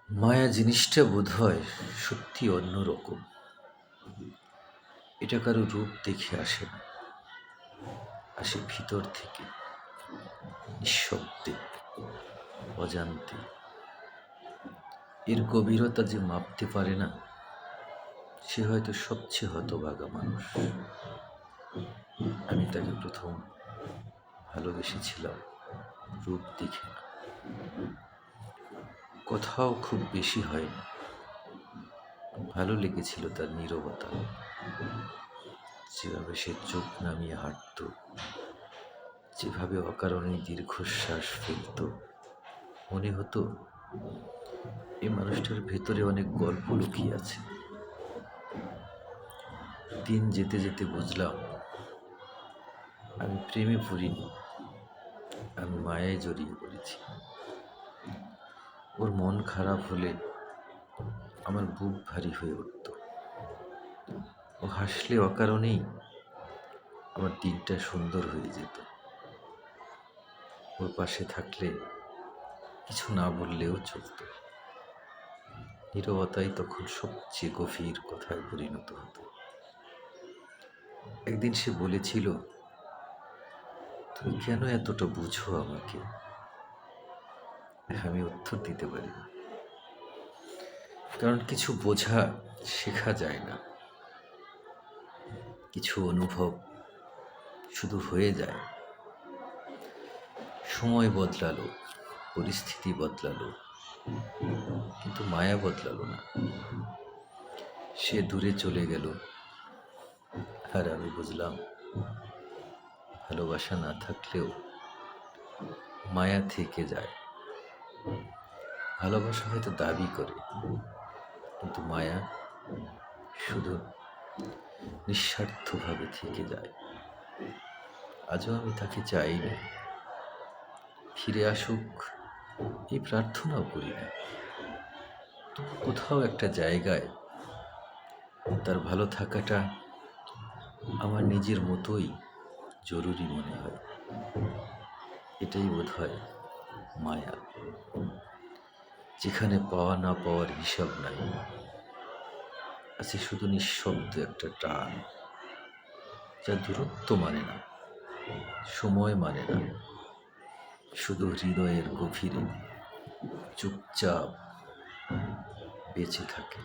মায়া জিনিসটা বোধহয় সত্যি অন্যরকম। এটা কারো রূপ দেখে আসে না, আসে ভিতর থেকে, নিঃশব্দে, অজান্তে। এর গভীরতা যে মাপতে পারে না, সে হয়তো সবচেয়ে হতভাগা মানুষ। আমি তাকে প্রথম ভালোবেসেছিলাম রূপ দেখে না। কথাও খুব বেশি হয়নি, ভালো লেগেছিল তার নীরবতা, যেভাবে সে চোখ নামিয়ে হাঁটত, যেভাবে অকারণে দীর্ঘশ্বাস ফেলত। মনে হতো এই মানুষটার ভেতরে অনেক গল্প লুকিয়ে আছে। দিন যেতে যেতে বুঝলাম আমি প্রেমে পড়িনি, আমি মায়ায় জড়িয়ে পড়েছি। ওর মন খারাপ হলে আমার বুক ভারী হয়ে উঠত। ও হাসলে অকারণেই আমার দিনটা সুন্দর হয়ে যেত। ওর পাশে থাকলে কিছু না বললেও চলত। নীরবতাই তখন সবচেয়ে গভীর কথায় পরিণত হতো। একদিন সে বলেছিল, তুমি কেন এতটা বুঝো আমাকে? আমি উত্তর দিতে পারি না, কারণ কিছু বোঝা শেখা যায় না, কিছু অনুভব শুধু হয়ে যায়। সময় বদলালো, পরিস্থিতি বদলালো, কিন্তু মায়া বদলালো না। সে দূরে চলে গেল, আর আমি বুঝলাম ভালোবাসা না থাকলেও মায়া থেকে যায়। ভালোবাসা হয়তো দাবি করে, কিন্তু মায়া শুধু নিঃস্বার্থভাবে থেকে যায়। আজও আমি তাকে চাইনি, ফিরে আসুক এই প্রার্থনাও করি না। তবু কোথাও একটা জায়গায় তার ভালো থাকাটা আমার নিজের মতোই জরুরি মনে হয়। এটাই বোধহয় মায়া, যেখানে পাওয়া না পাওয়ার হিসাব নাই, আছে শুধু নিঃশব্দ একটা টান, যা দূরত্ব মানে না, সময় মানে না, শুধু হৃদয়ের গভীরে চুপচাপ বেঁচে থাকে।